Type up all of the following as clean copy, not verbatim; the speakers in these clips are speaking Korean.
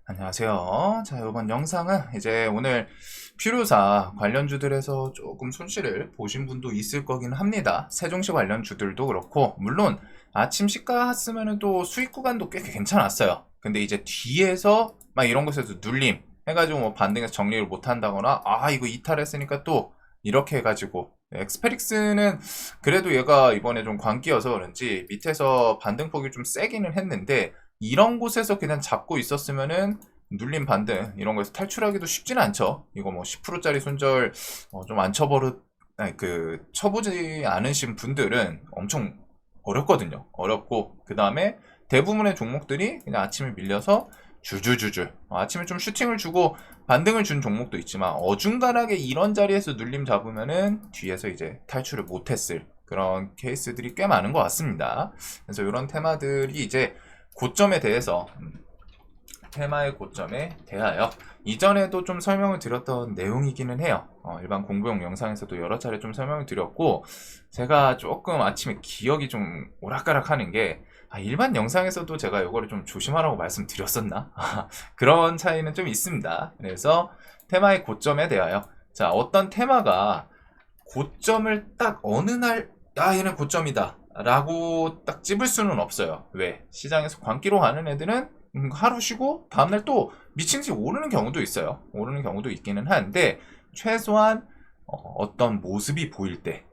안녕하세요. 자, 이번 영상은 이제 오늘 필요사 관련주들에서 조금 손실을 보신 분도 있을 거긴 합니다. 세종시 관련주들도 그렇고, 물론 아침 시가 했으면 또 수익 구간도 꽤 괜찮았어요. 근데 이제 뒤에서 막 이런 곳에서 눌림 해가지고 뭐 반등해서 정리를 못 한다거나, 이거 이탈했으니까 또 이렇게 해가지고, 엑스페릭스는 그래도 얘가 이번에 좀 광기여서 그런지 밑에서 반등폭이 좀 세기는 했는데, 이런 곳에서 그냥 잡고 있었으면은 눌림 반등 이런 거에서 탈출하기도 쉽진 않죠. 이거 뭐 10%짜리 손절 좀 안 쳐버릇 아니 쳐보지 않으신 분들은 엄청 어렵거든요. 어렵고 그 다음에 대부분의 종목들이 그냥 아침에 밀려서 줄줄줄줄 아침에 좀 슈팅을 주고 반등을 준 종목도 있지만 어중간하게 이런 자리에서 눌림 잡으면은 뒤에서 이제 탈출을 못했을 그런 케이스들이 꽤 많은 것 같습니다. 그래서 이런 테마들이 이제 고점에 대해서 테마의 고점에 대하여 이전에도 좀 설명을 드렸던 내용이기는 해요. 일반 공부용 영상에서도 여러 차례 좀 설명을 드렸고 제가 조금 아침에 기억이 좀 오락가락 하는 게 일반 영상에서도 제가 이거를 좀 조심하라고 말씀드렸었나? 그런 차이는 좀 있습니다. 그래서 테마의 고점에 대하여 자, 어떤 테마가 고점을 딱 어느 날 얘는 고점이다 라고 딱 찝을 수는 없어요. 왜? 시장에서 광기로 가는 애들은 하루 쉬고 다음날 또 미친듯이 오르는 경우도 있어요. 오르는 경우도 있기는 한데 최소한 어떤 모습이 보일 때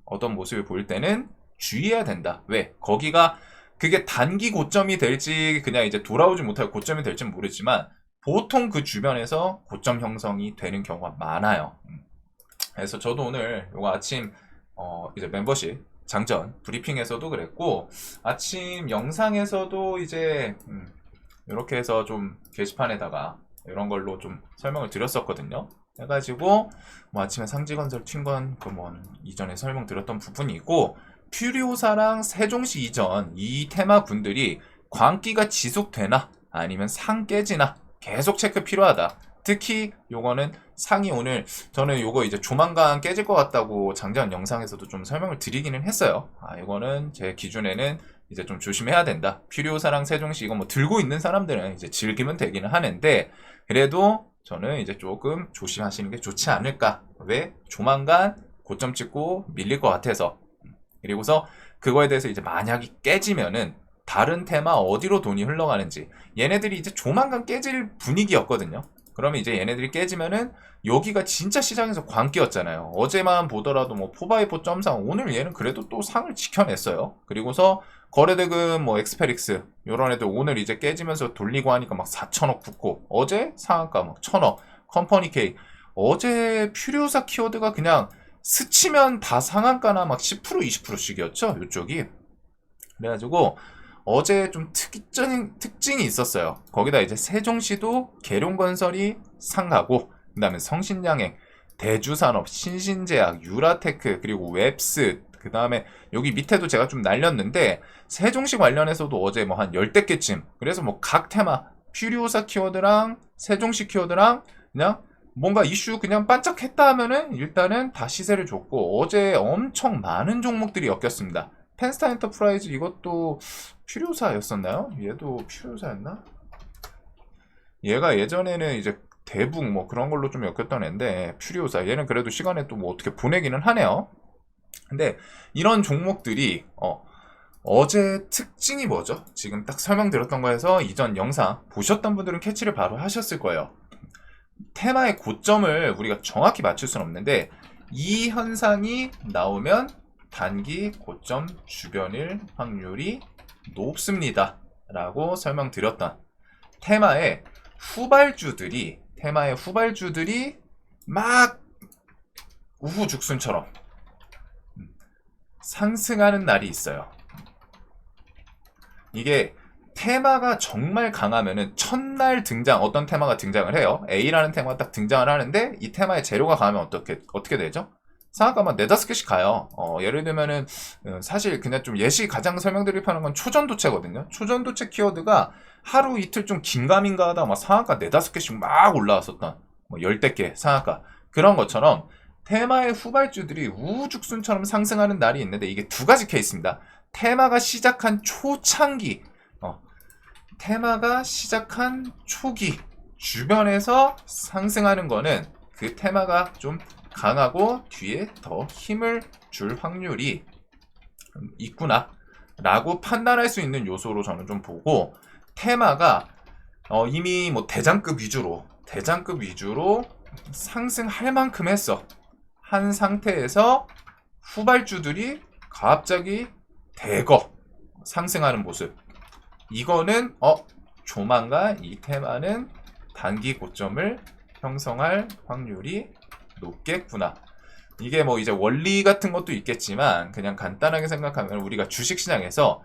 어떤 모습이 보일 때는 주의해야 된다. 왜? 거기가 그게 단기 고점이 될지 그냥 이제 돌아오지 못할 고점이 될지는 모르지만 보통 그 주변에서 고점 형성이 되는 경우가 많아요. 그래서 저도 오늘 요거 아침 이제 멤버십 장전 브리핑에서도 그랬고 아침 영상에서도 이제 이렇게 해서 좀 게시판에다가 이런 걸로 좀 설명을 드렸었거든요. 해가지고 뭐 아침에 상지건설 튄건 그 뭐 이전에 설명드렸던 부분이고 퓨리오사랑 세종시 이전 이 테마 분들이 광기가 지속되나 아니면 상 깨지나 계속 체크 필요하다. 특히 요거는 상이 오늘 저는 요거 이제 조만간 깨질 것 같다고 장전 영상에서도 좀 설명을 드리기는 했어요. 이거는 제 기준에는 이제 좀 조심해야 된다. 필요사랑 세종시 이거 뭐 들고 있는 사람들은 이제 즐기면 되기는 하는데 그래도 저는 이제 조금 조심하시는 게 좋지 않을까. 왜? 조만간 고점 찍고 밀릴 것 같아서. 그리고서 그거에 대해서 이제 만약에 깨지면은 다른 테마 어디로 돈이 흘러가는지 얘네들이 이제 조만간 깨질 분위기였거든요. 그러면 이제 얘네들이 깨지면은 여기가 진짜 시장에서 광기였잖아요. 어제만 보더라도 뭐 포바이포 점상 오늘 얘는 그래도 또 상을 지켜냈어요. 그리고서 거래대금 뭐 엑스페릭스 요런 애들 오늘 이제 깨지면서 돌리고 하니까 막 4천억 붙고 어제 상한가 막 1천억 컴퍼니 K 어제 퓨리오사 키워드가 그냥 스치면 다 상한가나 막 10% 20%씩이었죠 요쪽이. 그래가지고 어제 좀 특징이 있었어요. 거기다 이제 세종시도 계룡건설이 상가고 그 다음에 성신양행, 대주산업, 신신제약, 유라테크 그리고 웹스 그 다음에 여기 밑에도 제가 좀 날렸는데 세종시 관련해서도 어제 뭐 한 10대 개쯤 그래서 뭐 각 테마 퓨리오사 키워드랑 세종시 키워드랑 그냥 뭔가 이슈 그냥 반짝했다 하면은 일단은 다 시세를 줬고 어제 엄청 많은 종목들이 엮였습니다. 펜스타 엔터프라이즈 이것도 퓨리오사였었나요? 얘도 퓨리오사였나? 얘가 예전에는 이제 대북 뭐 그런 걸로 좀 엮였던 애인데 퓨리오사 얘는 그래도 시간에 또 뭐 어떻게 보내기는 하네요. 근데 이런 종목들이 어제 특징이 뭐죠? 지금 딱 설명드렸던 거에서 이전 영상 보셨던 분들은 캐치를 바로 하셨을 거예요. 테마의 고점을 우리가 정확히 맞출 수는 없는데 이 현상이 나오면 단기 고점 주변일 확률이 높습니다. 라고 설명드렸던 테마의 후발주들이 막 우후죽순처럼 상승하는 날이 있어요. 이게 테마가 정말 강하면은 첫날 등장 어떤 테마가 등장을 해요. A라는 테마가 딱 등장을 하는데 이 테마의 재료가 강하면 어떻게 되죠? 상한가만 4-5개씩 가요. 예를 들면은 사실 그냥 좀 예시 가장 설명드리려는 건 초전도체거든요. 초전도체 키워드가 하루 이틀 좀 긴가민가 하다 막 상한가 4-5개씩 막 올라왔었던 뭐 10대 개 상한가 그런 것처럼 테마의 후발주들이 우후죽순처럼 상승하는 날이 있는데 이게 두 가지 케이스입니다. 테마가 시작한 초창기 테마가 시작한 초기 주변에서 상승하는 거는 그 테마가 좀 강하고 뒤에 더 힘을 줄 확률이 있구나 라고 판단할 수 있는 요소로 저는 좀 보고, 테마가 이미 뭐 대장급 위주로 상승할 만큼 했어 한 상태에서 후발주들이 갑자기 대거 상승하는 모습, 이거는 조만간 이 테마는 단기 고점을 형성할 확률이 높겠구나. 이게 뭐 이제 원리 같은 것도 있겠지만 그냥 간단하게 생각하면, 우리가 주식시장에서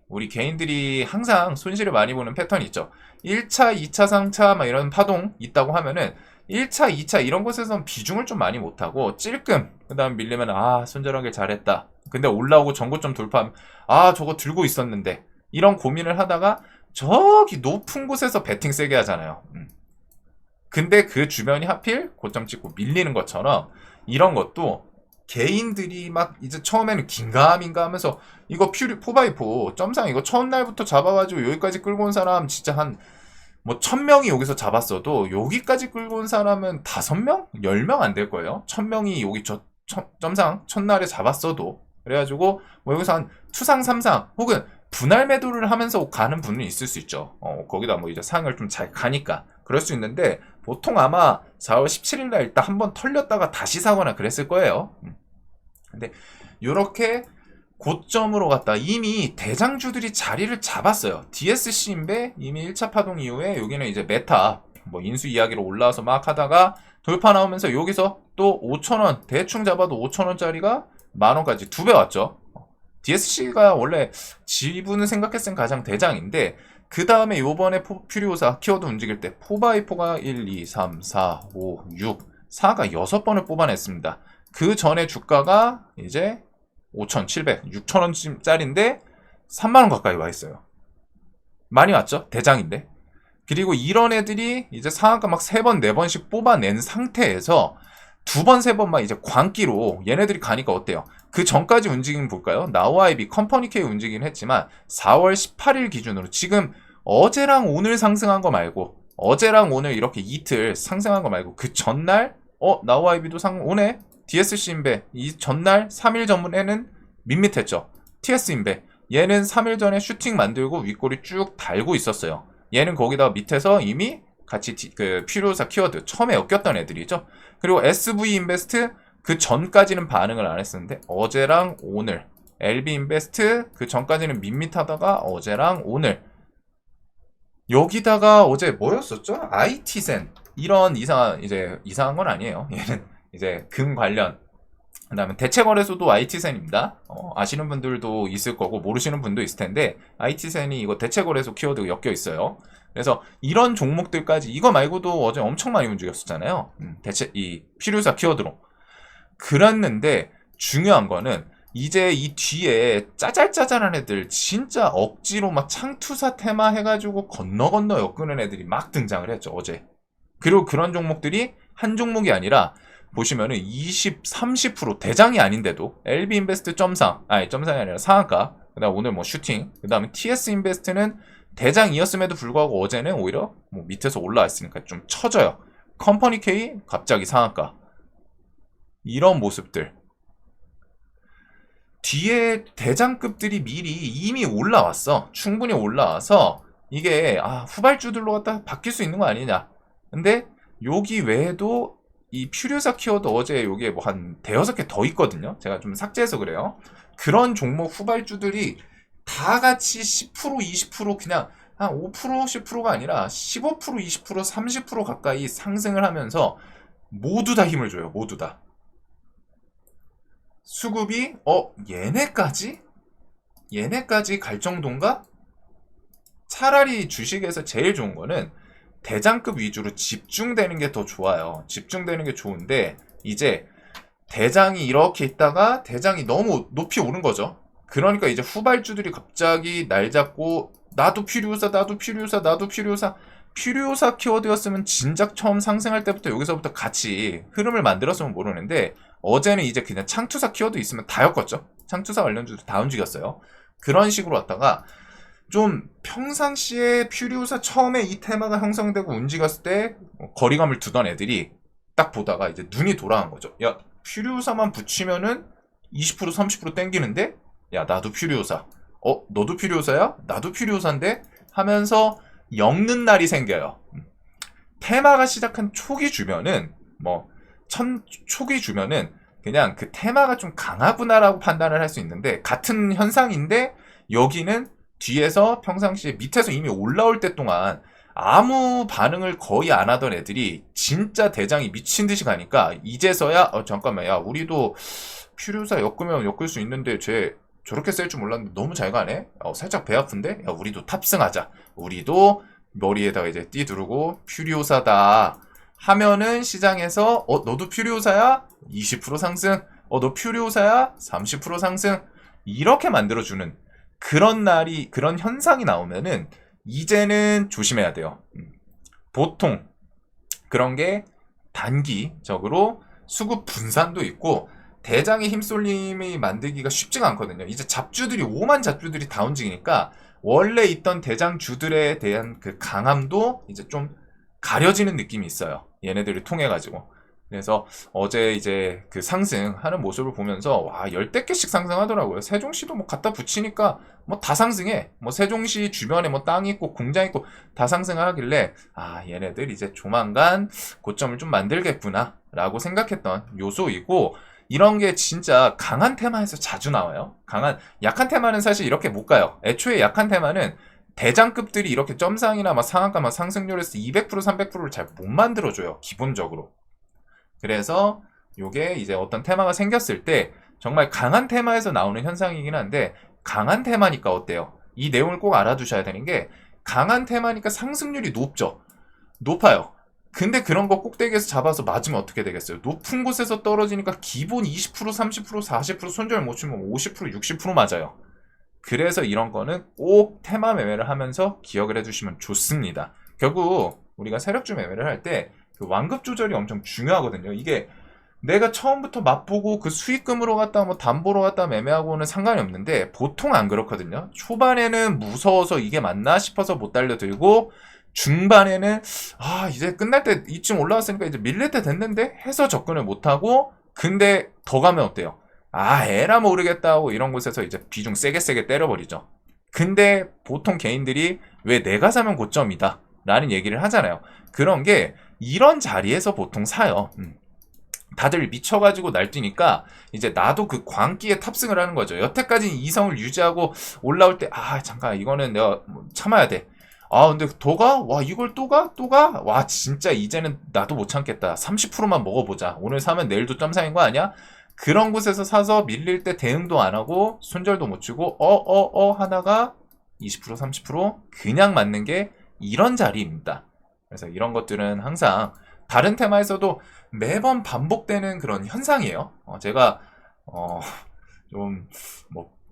우리 개인들이 항상 손실을 많이 보는 패턴이 있죠. 1차, 2차, 3차 막 이런 파동 있다고 하면은 1차, 2차 이런 곳에서는 비중을 좀 많이 못하고 찔끔 그 다음 밀리면 손절하길 잘했다. 근데 올라오고 전고점 돌파하면 저거 들고 있었는데, 이런 고민을 하다가 저기 높은 곳에서 베팅 세게 하잖아요. 근데 그 주변이 하필 고점 찍고 밀리는 것처럼, 이런 것도 개인들이 막 이제 처음에는 긴가민가 하면서 이거 포바이포 점상 이거 첫날부터 잡아가지고 여기까지 끌고 온 사람 진짜 한 뭐 1000명이 여기서 잡았어도 여기까지 끌고 온 사람은 5명? 10명 안 될 거예요. 1000명이 여기 점상 첫날에 잡았어도. 그래가지고 뭐 여기서 한 투상, 삼상 혹은 분할 매도를 하면서 가는 분은 있을 수 있죠. 거기다 뭐 이제 상을 좀 잘 가니까 그럴 수 있는데, 보통 아마 4월 17일 날 일단 한번 털렸다가 다시 사거나 그랬을 거예요. 근데 요렇게 고점으로 갔다 이미 대장주들이 자리를 잡았어요. DSC인데 이미 1차 파동 이후에 여기는 이제 메타 뭐 인수 이야기로 올라와서 막 하다가 돌파 나오면서 여기서 또 5,000원 대충 잡아도 5,000원짜리가 만원까지 2배 왔죠. DSC가 원래 지분을 생각했을 때 가장 대장인데, 그 다음에 요번에 퓨리오사 키워드 움직일 때 4x4가 1, 2, 3, 4, 5, 6, 4가 6번을 뽑아냈습니다. 그 전에 주가가 이제 5,700, 6,000원짜리인데 3만원 가까이 와 있어요. 많이 왔죠? 대장인데. 그리고 이런 애들이 이제 상한가 막 3번, 4번씩 뽑아낸 상태에서 2번, 3번 막 이제 광기로 얘네들이 가니까 어때요? 그 전까지 움직임 볼까요? 나우아이비, 컴퍼니케이 움직이긴 했지만 4월 18일 기준으로 지금 어제랑 오늘 상승한 거 말고, 어제랑 오늘 이렇게 이틀 상승한 거 말고 그 전날 나우아이비도 오네? DSC인배 이 전날 3일 전에는 밋밋했죠. TS인배 얘는 3일 전에 슈팅 만들고 윗꼬리 쭉 달고 있었어요. 얘는 거기다가 밑에서 이미 같이 그 퓨리오사 키워드 처음에 엮였던 애들이죠. 그리고 SV 인베스트 그 전까지는 반응을 안 했었는데 어제랑 오늘, LB 인베스트 그 전까지는 밋밋하다가 어제랑 오늘, 여기다가 어제 뭐였었죠? IT센 이런 이상한 건 아니에요. 얘는 이제 금 관련, 그 다음에 대체거래소도 IT센입니다. 아시는 분들도 있을 거고 모르시는 분도 있을 텐데, IT센이 이거 대체거래소 키워드 엮여 있어요. 그래서 이런 종목들까지, 이거 말고도 어제 엄청 많이 움직였었잖아요. 이 퓨리오사 키워드로. 그랬는데 중요한 거는 이제 이 뒤에 짜잘짜잘한 애들, 진짜 억지로 막 창투사 테마 해가지고 건너 엮는 애들이 막 등장을 했죠, 어제. 그리고 그런 종목들이 한 종목이 아니라 보시면은 20, 30% 대장이 아닌데도 LB 인베스트 점상이 아니라 상한가, 그다음 오늘 뭐 슈팅, 그다음에 TS 인베스트는 대장이었음에도 불구하고 어제는 오히려 뭐 밑에서 올라왔으니까 좀 처져요. 컴퍼니 K 갑자기 상한가. 이런 모습들. 뒤에 대장급들이 미리 이미 올라왔어. 충분히 올라와서 이게 후발주들로 갖다 바뀔 수 있는 거 아니냐. 근데 여기 외에도 이 퓨리오사 키워드 어제 여기에 뭐 한 대여섯 개 더 있거든요. 제가 좀 삭제해서 그래요. 그런 종목 후발주들이 다 같이 10%, 20% 그냥 한 5%, 10%가 아니라 15%, 20%, 30% 가까이 상승을 하면서 모두 다 힘을 줘요. 모두 다. 수급이 얘네까지 갈 정도인가? 차라리 주식에서 제일 좋은 거는 대장급 위주로 집중되는 게 더 좋아요. 집중되는 게 좋은데 이제 대장이 이렇게 있다가 대장이 너무 높이 오른 거죠. 그러니까 이제 후발주들이 갑자기 날 잡고 나도 퓨리오사 키워드였으면 진작 처음 상승할 때부터 여기서부터 같이 흐름을 만들었으면 모르는데, 어제는 이제 그냥 창투사 키워드 있으면 다 엮었죠. 창투사 관련주도 다 움직였어요. 그런 식으로 왔다가 좀 평상시에 퓨리오사 처음에 이 테마가 형성되고 운지 갔을 때 거리감을 두던 애들이 딱 보다가 이제 눈이 돌아간 거죠. 야, 퓨리오사만 붙이면은 20% 30% 땡기는데? 야, 나도 퓨리오사. 너도 퓨리오사야? 나도 퓨리오사인데? 하면서 엮는 날이 생겨요. 테마가 시작한 초기 주변은 초기 주변은 그냥 그 테마가 좀 강하구나라고 판단을 할 수 있는데, 같은 현상인데 여기는 뒤에서 평상시에 밑에서 이미 올라올 때 동안 아무 반응을 거의 안 하던 애들이 진짜 대장이 미친 듯이 가니까 이제서야 잠깐만, 야, 우리도 퓨리오사 엮으면 엮을 수 있는데 쟤 저렇게 셀 줄 몰랐는데 너무 잘 가네? 살짝 배 아픈데? 야, 우리도 탑승하자. 우리도 머리에다가 이제 띠 두르고 퓨리오사다 하면은 시장에서 너도 퓨리오사야? 20% 상승. 너 퓨리오사야? 30% 상승. 이렇게 만들어주는 그런 그런 현상이 나오면은 이제는 조심해야 돼요. 보통 그런 게 단기적으로 수급 분산도 있고 대장의 힘쏠림이 만들기가 쉽지가 않거든요. 이제 오만 잡주들이 다 움직이니까 원래 있던 대장주들에 대한 그 강함도 이제 좀 가려지는 느낌이 있어요. 얘네들을 통해 가지고. 그래서 어제 이제 그 상승하는 모습을 보면서 와, 열댓 개씩 상승하더라고요. 세종시도 갖다 붙이니까 다 상승해. 세종시 주변에 땅 있고 공장 있고 다 상승을 하길래 얘네들 이제 조만간 고점을 좀 만들겠구나 라고 생각했던 요소이고, 이런 게 진짜 강한 테마에서 자주 나와요. 약한 테마는 사실 이렇게 못 가요. 애초에 약한 테마는 대장급들이 이렇게 점상이나 상한가 상승률에서 200% 300%를 잘 못 만들어줘요. 기본적으로. 그래서 요게 이제 어떤 테마가 생겼을 때 정말 강한 테마에서 나오는 현상이긴 한데, 강한 테마니까 어때요? 이 내용을 꼭 알아두셔야 되는 게, 강한 테마니까 상승률이 높아요. 근데 그런 거 꼭대기에서 잡아서 맞으면 어떻게 되겠어요? 높은 곳에서 떨어지니까 기본 20% 30% 40% 손절 못 치면 50% 60% 맞아요. 그래서 이런 거는 꼭 테마 매매를 하면서 기억을 해주시면 좋습니다. 결국 우리가 세력주 매매를 할 때 그 완급 조절이 엄청 중요하거든요. 이게 내가 처음부터 맛보고 그 수익금으로 갖다 담보로 갖다 매매하고는 상관이 없는데, 보통 안 그렇거든요. 초반에는 무서워서 이게 맞나 싶어서 못 달려들고, 중반에는 이제 끝날 때 이쯤 올라왔으니까 이제 밀릴 때 됐는데 해서 접근을 못하고, 근데 더 가면 어때요? 에라 모르겠다 하고 이런 곳에서 이제 비중 세게 때려버리죠. 근데 보통 개인들이 왜 내가 사면 고점이다 라는 얘기를 하잖아요. 그런 게 이런 자리에서 보통 사요. 다들 미쳐가지고 날뛰니까 이제 나도 그 광기에 탑승을 하는 거죠. 여태까지는 이성을 유지하고 올라올 때 잠깐 이거는 내가 참아야 돼. 근데 더 가? 와, 이걸 또 가? 와, 진짜 이제는 나도 못 참겠다. 30%만 먹어보자. 오늘 사면 내일도 점상인 거 아니야? 그런 곳에서 사서 밀릴 때 대응도 안 하고 손절도 못 주고 하다가 20% 30% 그냥 맞는 게 이런 자리입니다. 그래서 이런 것들은 항상 다른 테마에서도 매번 반복되는 그런 현상이에요. 제가 좀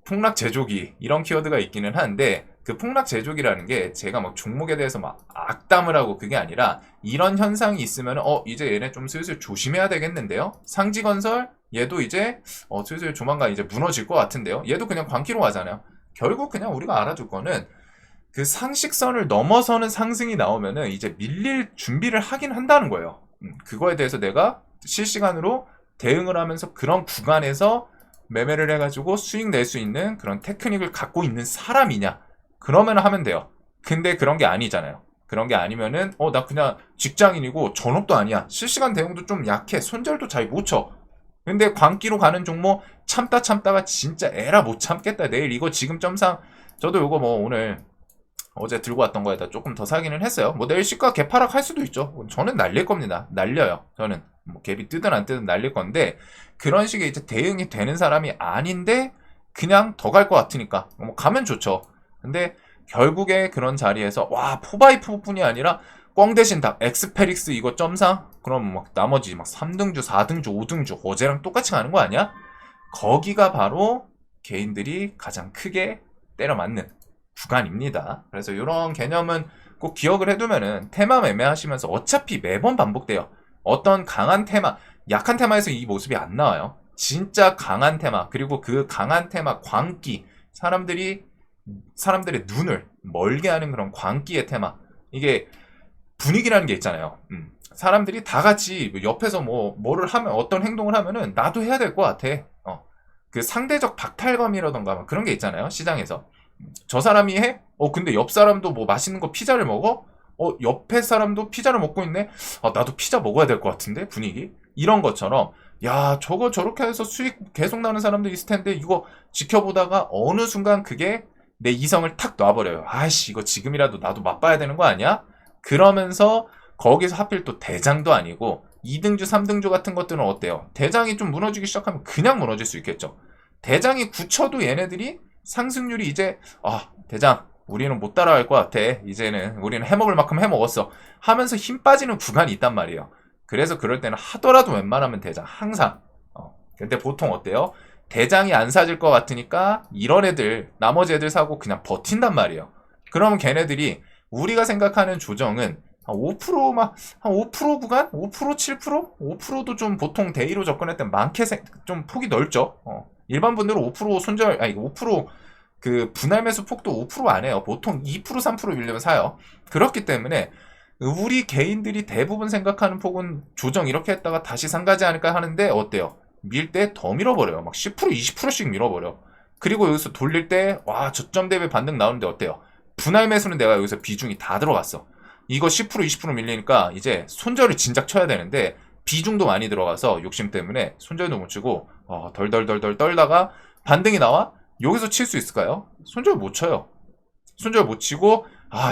폭락 제조기 이런 키워드가 있기는 한데, 그 폭락 제조기라는 게 제가 종목에 대해서 악담을 하고 그게 아니라, 이런 현상이 있으면 이제 얘네 좀 슬슬 조심해야 되겠는데요. 상지건설 얘도 이제 슬슬 조만간 이제 무너질 것 같은데요. 얘도 그냥 광기로 가잖아요. 결국 그냥 우리가 알아둘 거는 그 상식선을 넘어서는 상승이 나오면은 이제 밀릴 준비를 하긴 한다는 거예요. 그거에 대해서 내가 실시간으로 대응을 하면서 그런 구간에서 매매를 해가지고 수익 낼 수 있는 그런 테크닉을 갖고 있는 사람이냐, 그러면 하면 돼요. 근데 그런 게 아니잖아요. 그런 게 아니면은 나 그냥 직장인이고 전업도 아니야, 실시간 대응도 좀 약해, 손절도 잘 못 쳐, 근데 광기로 가는 종목 참다가 진짜 에라 못 참겠다, 내일 이거 지금 점상 저도 이거 오늘 어제 들고 왔던 거에다 조금 더 사기는 했어요. 내일 시가 개파락 할 수도 있죠. 저는 날릴 겁니다. 날려요. 저는 갭이 뜨든 안 뜨든 날릴 건데, 그런 식의 이제 대응이 되는 사람이 아닌데 그냥 더 갈 것 같으니까 가면 좋죠. 근데 결국에 그런 자리에서 포바이포뿐이 아니라 꽝 대신 닭 엑스페릭스 이거 점상, 그럼 나머지 3등주 4등주 5등주 어제랑 똑같이 가는 거 아니야? 거기가 바로 개인들이 가장 크게 때려 맞는 구간입니다. 그래서 이런 개념은 꼭 기억을 해두면은 테마 매매하시면서 어차피 매번 반복돼요. 어떤 강한 테마, 약한 테마에서 이 모습이 안 나와요. 진짜 강한 테마, 그리고 그 강한 테마 광기, 사람들의 눈을 멀게 하는 그런 광기의 테마. 이게 분위기라는 게 있잖아요. 사람들이 다 같이 옆에서 뭐를 하면, 어떤 행동을 하면은 나도 해야 될 것 같아. 그 상대적 박탈감이라던가 막 그런 게 있잖아요. 시장에서. 저 사람이 해? 근데 옆 사람도 뭐 맛있는 거 피자를 먹어? 옆에 사람도 피자를 먹고 있네? 나도 피자 먹어야 될 것 같은데? 분위기? 이런 것처럼, 야, 저거 저렇게 해서 수익 계속 나는 사람도 있을 텐데, 이거 지켜보다가 어느 순간 그게 내 이성을 탁 놔버려요. 아이씨, 이거 지금이라도 나도 맛봐야 되는 거 아니야? 그러면서 거기서 하필 또 대장도 아니고 2등주, 3등주 같은 것들은 어때요? 대장이 좀 무너지기 시작하면 그냥 무너질 수 있겠죠. 대장이 굳혀도 얘네들이 상승률이 이제 대장 우리는 못 따라갈 것 같아. 이제는 우리는 해먹을 만큼 해먹었어. 하면서 힘 빠지는 구간이 있단 말이에요. 그래서 그럴 때는 하더라도 웬만하면 대장 항상. 근데 보통 어때요? 대장이 안 사질 것 같으니까 이런 애들 나머지 애들 사고 그냥 버틴단 말이에요. 그러면 걔네들이 우리가 생각하는 조정은 한 5% 한 5% 구간? 5% 7%? 5%도 좀 보통 데이로 접근할 때 많게 좀 폭이 넓죠. 일반 분들은 5% 손절, 5% 그 분할 매수 폭도 5% 안 해요. 보통 2% 3% 밀리면 사요. 그렇기 때문에 우리 개인들이 대부분 생각하는 폭은 조정 이렇게 했다가 다시 상가지 않을까 하는데 어때요? 밀 때 더 밀어버려요. 막 10% 20%씩 밀어버려. 그리고 여기서 돌릴 때 저점 대비 반등 나오는데 어때요? 분할 매수는 내가 여기서 비중이 다 들어갔어. 이거 10% 20% 밀리니까 이제 손절을 진작 쳐야 되는데 비중도 많이 들어가서 욕심 때문에 손절도 못 치고 덜덜덜덜 떨다가 반등이 나와? 여기서 칠 수 있을까요? 손절 못 쳐요. 손절 못 치고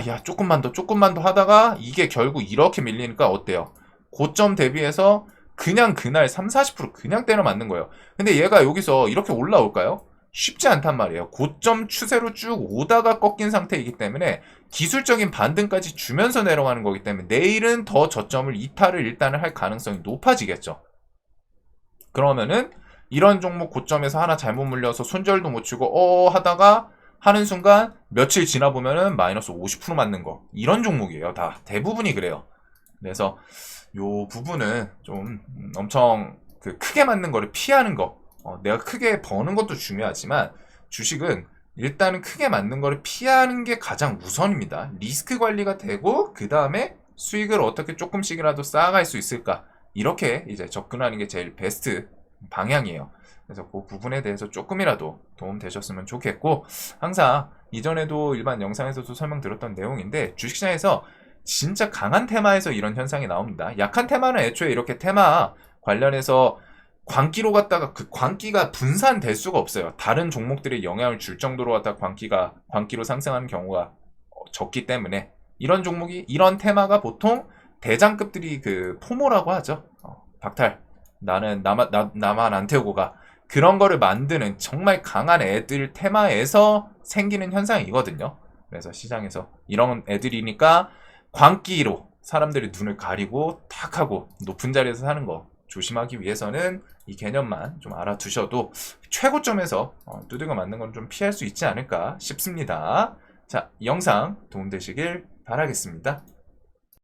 야 조금만 더 하다가 이게 결국 이렇게 밀리니까 어때요? 고점 대비해서 그냥 그날 3, 40% 그냥 때려 맞는 거예요. 근데 얘가 여기서 이렇게 올라올까요? 쉽지 않단 말이에요. 고점 추세로 쭉 오다가 꺾인 상태이기 때문에 기술적인 반등까지 주면서 내려가는 거기 때문에 내일은 더 저점을 이탈을 일단은 할 가능성이 높아지겠죠. 그러면은 이런 종목 고점에서 하나 잘못 물려서 손절도 못 치고 하다가 하는 순간 며칠 지나 보면은 마이너스 50% 맞는 거. 이런 종목이에요. 다 대부분이 그래요. 그래서 요 부분은 좀 엄청 크게 맞는 거를 피하는 거. 내가 크게 버는 것도 중요하지만 주식은 일단은 크게 맞는 거를 피하는 게 가장 우선입니다. 리스크 관리가 되고 그 다음에 수익을 어떻게 조금씩이라도 쌓아갈 수 있을까. 이렇게 이제 접근하는 게 제일 베스트 방향이에요. 그래서 그 부분에 대해서 조금이라도 도움 되셨으면 좋겠고, 항상 이전에도 일반 영상에서도 설명드렸던 내용인데 주식시장에서 진짜 강한 테마에서 이런 현상이 나옵니다. 약한 테마는 애초에 이렇게 테마 관련해서 광기로 갔다가 그 광기가 분산될 수가 없어요. 다른 종목들이 영향을 줄 정도로 갖다가 광기로 상승하는 경우가 적기 때문에 이런 종목이, 이런 테마가 보통 대장급들이 그 포모라고 하죠. 박탈. 나만 안 태우고 가. 그런 거를 만드는 정말 강한 애들 테마에서 생기는 현상이거든요. 그래서 시장에서 이런 애들이니까 광기로 사람들이 눈을 가리고 탁 하고 높은 자리에서 사는 거 조심하기 위해서는 이 개념만 좀 알아두셔도 최고점에서 두들겨 맞는 건 좀 피할 수 있지 않을까 싶습니다. 자, 이 영상 도움되시길 바라겠습니다.